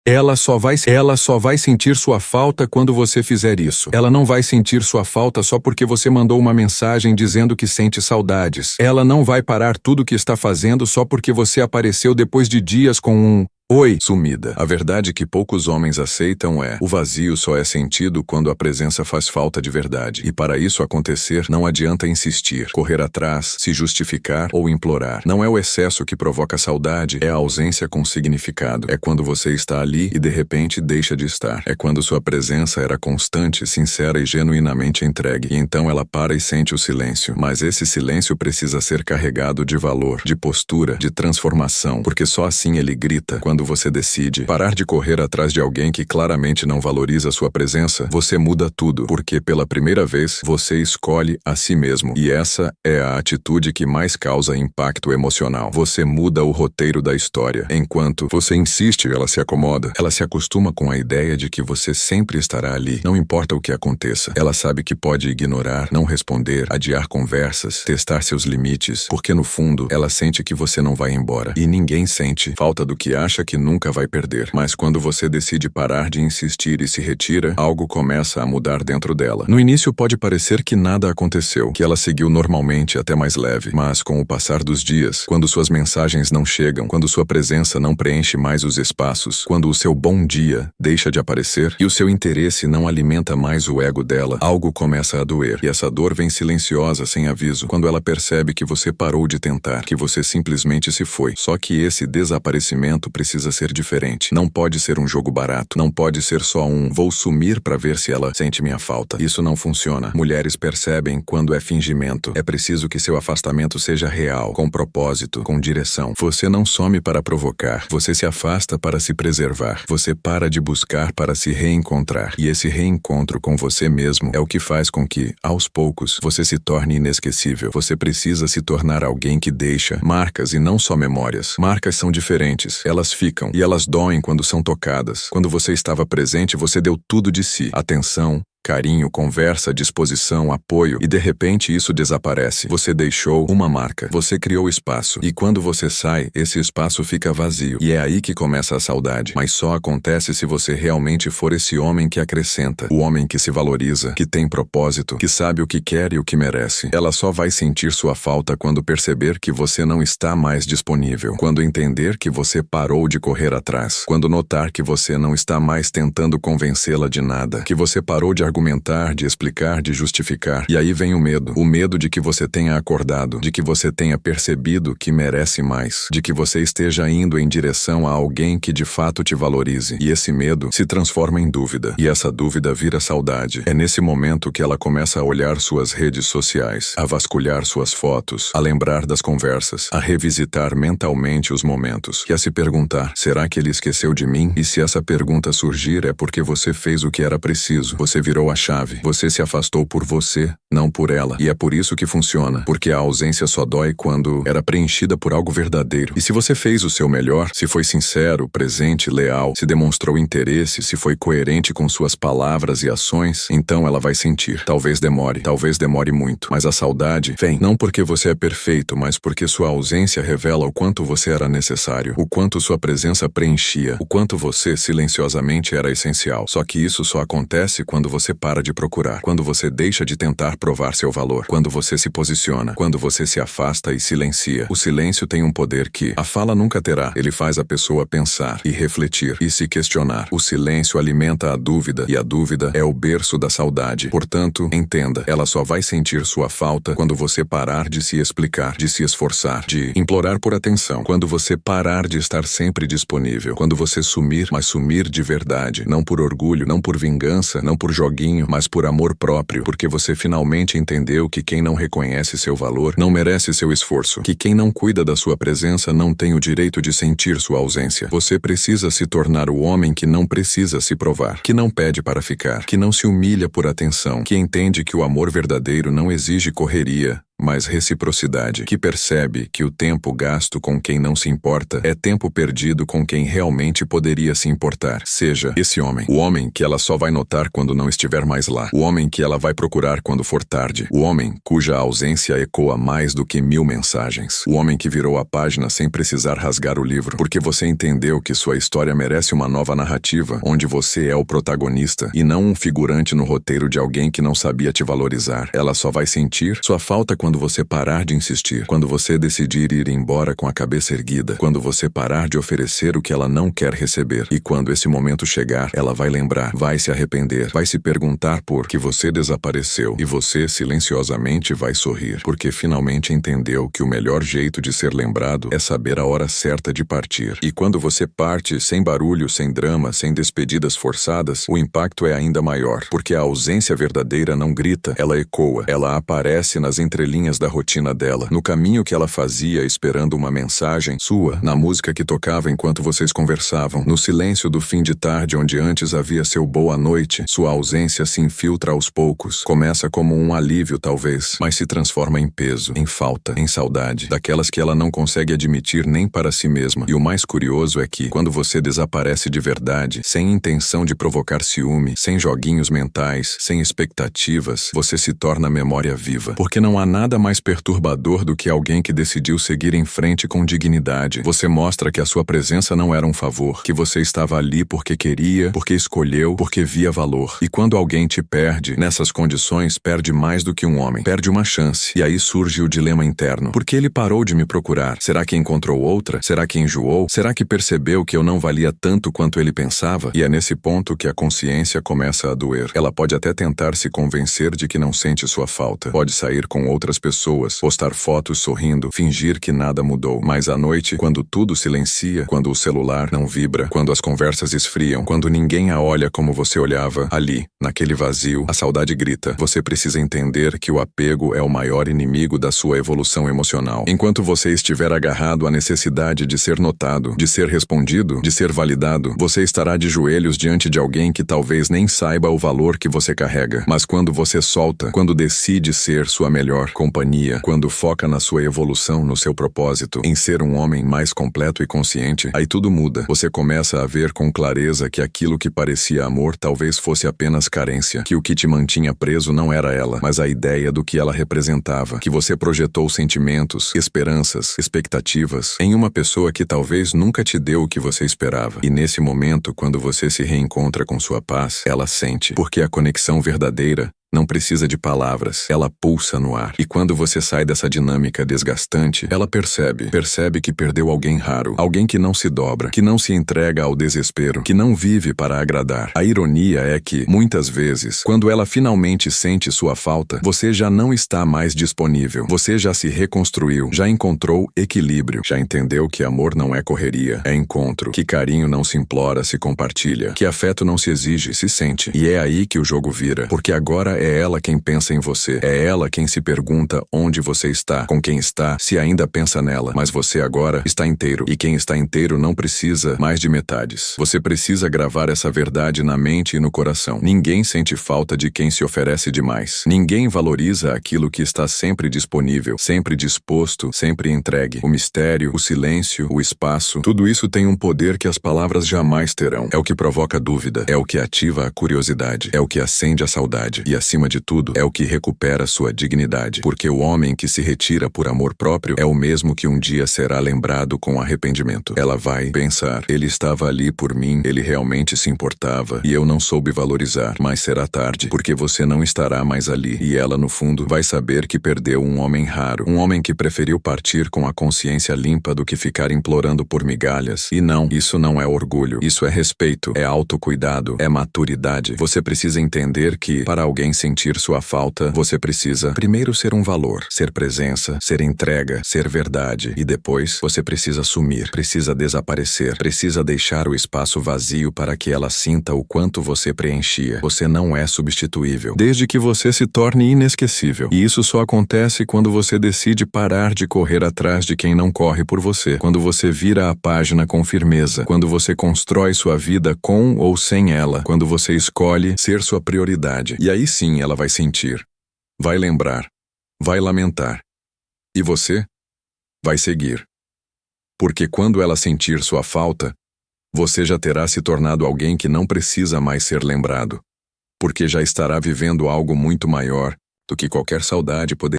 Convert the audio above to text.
Ela só vai sentir sua falta quando você fizer isso. Ela não vai sentir sua falta só porque você mandou uma mensagem dizendo que sente saudades. Ela não vai parar tudo o que está fazendo só porque você apareceu depois de dias com um oi sumida. A verdade que poucos homens aceitam é: o vazio só é sentido quando a presença faz falta de verdade. E para isso acontecer, não adianta insistir, correr atrás, se justificar ou implorar. Não é o excesso que provoca saudade, é a ausência com significado. É quando você está ali e de repente deixa de estar. É quando sua presença era constante, sincera e genuinamente entregue. E então ela para e sente o silêncio. Mas esse silêncio precisa ser carregado de valor, de postura, de transformação, porque só assim ele grita. Quando você decide parar de correr atrás de alguém que claramente não valoriza sua presença, você muda tudo, porque pela primeira vez você escolhe a si mesmo. E essa é a atitude que mais causa impacto emocional. Você muda o roteiro da história. Enquanto você insiste, ela se acomoda. Ela se acostuma com a ideia de que você sempre estará ali, não importa o que aconteça. Ela sabe que pode ignorar, não responder, adiar conversas, testar seus limites, porque no fundo ela sente que você não vai embora. E ninguém sente falta do que acha que nunca vai perder. Mas quando você decide parar de insistir e se retira, algo começa a mudar dentro dela. No início pode parecer que nada aconteceu, que ela seguiu normalmente, até mais leve. Mas com o passar dos dias, quando suas mensagens não chegam, quando sua presença não preenche mais os espaços, quando o seu bom dia deixa de aparecer e o seu interesse não alimenta mais o ego dela, algo começa a doer. E essa dor vem silenciosa, sem aviso, quando ela percebe que você parou de tentar, que você simplesmente se foi. Só que esse desaparecimento precisa ser diferente. Não pode ser um jogo barato. Não pode ser só um vou sumir pra ver se ela sente minha falta. Isso não funciona. Mulheres percebem quando é fingimento. É preciso que seu afastamento seja real, com propósito, com direção. Você não some para provocar. Você se afasta para se preservar. Você para de buscar para se reencontrar. E esse reencontro com você mesmo é o que faz com que, aos poucos, você se torne inesquecível. Você precisa se tornar alguém que deixa marcas e não só memórias. Marcas são diferentes. Elas ficam e elas doem quando são tocadas. Quando você estava presente, você deu tudo de si. Atenção, carinho, conversa, disposição, apoio, e de repente isso desaparece. Você deixou uma marca, você criou espaço, e quando você sai, esse espaço fica vazio. E é aí que começa a saudade. Mas só acontece se você realmente for esse homem que acrescenta, o homem que se valoriza, que tem propósito, que sabe o que quer e o que merece. Ela só vai sentir sua falta quando perceber que você não está mais disponível, quando entender que você parou de correr atrás, quando notar que você não está mais tentando convencê-la de nada, que você parou de argumentar, de explicar, de justificar. E aí vem o medo de que você tenha acordado, de que você tenha percebido que merece mais, de que você esteja indo em direção a alguém que de fato te valorize. E esse medo se transforma em dúvida, e essa dúvida vira saudade. É nesse momento que ela começa a olhar suas redes sociais, a vasculhar suas fotos, a lembrar das conversas, a revisitar mentalmente os momentos, e a se perguntar: será que ele esqueceu de mim? E se essa pergunta surgir, é porque você fez o que era preciso. Você virou a chave. Você se afastou por você, não por ela. E é por isso que funciona. Porque a ausência só dói quando era preenchida por algo verdadeiro. E se você fez o seu melhor, se foi sincero, presente, leal, se demonstrou interesse, se foi coerente com suas palavras e ações, então ela vai sentir. Talvez demore muito. Mas a saudade vem não porque você é perfeito, mas porque sua ausência revela o quanto você era necessário, o quanto sua presença preenchia, o quanto você silenciosamente era essencial. Só que isso só acontece quando você para de procurar, quando você deixa de tentar provar seu valor, quando você se posiciona, quando você se afasta e silencia. O silêncio tem um poder que a fala nunca terá. Ele faz a pessoa pensar e refletir e se questionar. O silêncio alimenta a dúvida, e a dúvida é o berço da saudade. Portanto, entenda, ela só vai sentir sua falta quando você parar de se explicar, de se esforçar, de implorar por atenção, quando você parar de estar sempre disponível, quando você sumir, mas sumir de verdade, não por orgulho, não por vingança, não por joguinho, mas por amor próprio, porque você finalmente entendeu que quem não reconhece seu valor não merece seu esforço, que quem não cuida da sua presença não tem o direito de sentir sua ausência. Você precisa se tornar o homem que não precisa se provar, que não pede para ficar, que não se humilha por atenção, que entende que o amor verdadeiro não exige correria, mas reciprocidade, que percebe que o tempo gasto com quem não se importa é tempo perdido com quem realmente poderia se importar. Seja esse homem, o homem que ela só vai notar quando não estiver mais lá, o homem que ela vai procurar quando for tarde, o homem cuja ausência ecoa mais do que 1000 mensagens, o homem que virou a página sem precisar rasgar o livro, porque você entendeu que sua história merece uma nova narrativa, onde você é o protagonista e não um figurante no roteiro de alguém que não sabia te valorizar. Ela só vai sentir sua falta quando você parar de insistir, quando você decidir ir embora com a cabeça erguida, quando você parar de oferecer o que ela não quer receber. E quando esse momento chegar, ela vai lembrar, vai se arrepender, vai se perguntar por que você desapareceu e você silenciosamente vai sorrir, porque finalmente entendeu que o melhor jeito de ser lembrado é saber a hora certa de partir. E quando você parte sem barulho, sem drama, sem despedidas forçadas, o impacto é ainda maior, porque a ausência verdadeira não grita, ela ecoa, ela aparece nas entrelinhas da rotina dela, no caminho que ela fazia esperando uma mensagem sua, na música que tocava enquanto vocês conversavam, no silêncio do fim de tarde onde antes havia seu boa noite. Sua ausência se infiltra aos poucos, começa como um alívio talvez, mas se transforma em peso, em falta, em saudade, daquelas que ela não consegue admitir nem para si mesma. E o mais curioso é que, quando você desaparece de verdade, sem intenção de provocar ciúme, sem joguinhos mentais, sem expectativas, você se torna memória viva. Porque não há nada mais perturbador do que alguém que decidiu seguir em frente com dignidade. Você mostra que a sua presença não era um favor, que você estava ali porque queria, porque escolheu, porque via valor. E quando alguém te perde, nessas condições, perde mais do que um homem, perde uma chance. E aí surge o dilema interno. Por que ele parou de me procurar? Será que encontrou outra? Será que enjoou? Será que percebeu que eu não valia tanto quanto ele pensava? E é nesse ponto que a consciência começa a doer. Ela pode até tentar se convencer de que não sente sua falta. Pode sair com outras pessoas, postar fotos sorrindo, fingir que nada mudou. Mas à noite, quando tudo silencia, quando o celular não vibra, quando as conversas esfriam, quando ninguém a olha como você olhava, ali, naquele vazio, a saudade grita. Você precisa entender que o apego é o maior inimigo da sua evolução emocional. Enquanto você estiver agarrado à necessidade de ser notado, de ser respondido, de ser validado, você estará de joelhos diante de alguém que talvez nem saiba o valor que você carrega. Mas quando você solta, quando decide ser sua melhor companhia, quando foca na sua evolução, no seu propósito, em ser um homem mais completo e consciente, aí tudo muda. Você começa a ver com clareza que aquilo que parecia amor talvez fosse apenas carência, que o que te mantinha preso não era ela, mas a ideia do que ela representava, que você projetou sentimentos, esperanças, expectativas em uma pessoa que talvez nunca te deu o que você esperava. E nesse momento, quando você se reencontra com sua paz, ela sente, porque a conexão verdadeira não precisa de palavras, ela pulsa no ar. E quando você sai dessa dinâmica desgastante, ela percebe que perdeu alguém raro, alguém que não se dobra, que não se entrega ao desespero, que não vive para agradar. A ironia é que, muitas vezes, quando ela finalmente sente sua falta, você já não está mais disponível, você já se reconstruiu, já encontrou equilíbrio, já entendeu que amor não é correria, é encontro, que carinho não se implora, se compartilha, que afeto não se exige, se sente. E é aí que o jogo vira, porque agora é ela quem pensa em você. É ela quem se pergunta onde você está, com quem está, se ainda pensa nela. Mas você agora está inteiro. E quem está inteiro não precisa mais de metades. Você precisa gravar essa verdade na mente e no coração. Ninguém sente falta de quem se oferece demais. Ninguém valoriza aquilo que está sempre disponível, sempre disposto, sempre entregue. O mistério, o silêncio, o espaço, tudo isso tem um poder que as palavras jamais terão. É o que provoca dúvida. É o que ativa a curiosidade. É o que acende a saudade. E acima de tudo, é o que recupera sua dignidade, porque o homem que se retira por amor próprio é o mesmo que um dia será lembrado com arrependimento. Ela vai pensar, ele estava ali por mim, ele realmente se importava, e eu não soube valorizar, mas será tarde, porque você não estará mais ali, e ela, no fundo, vai saber que perdeu um homem raro, um homem que preferiu partir com a consciência limpa do que ficar implorando por migalhas. E não, isso não é orgulho, isso é respeito, é autocuidado, é maturidade. Você precisa entender que, para alguém sentir sua falta, você precisa primeiro ser um valor, ser presença, ser entrega, ser verdade, e depois você precisa sumir, precisa desaparecer, precisa deixar o espaço vazio para que ela sinta o quanto você preenchia. Você não é substituível, desde que você se torne inesquecível. E isso só acontece quando você decide parar de correr atrás de quem não corre por você, quando você vira a página com firmeza, quando você constrói sua vida com ou sem ela, quando você escolhe ser sua prioridade. E aí sim ela vai sentir, vai lembrar, vai lamentar, E você? Vai seguir. Porque quando ela sentir sua falta, você já terá se tornado alguém que não precisa mais ser lembrado. Porque já estará vivendo algo muito maior do que qualquer saudade poderia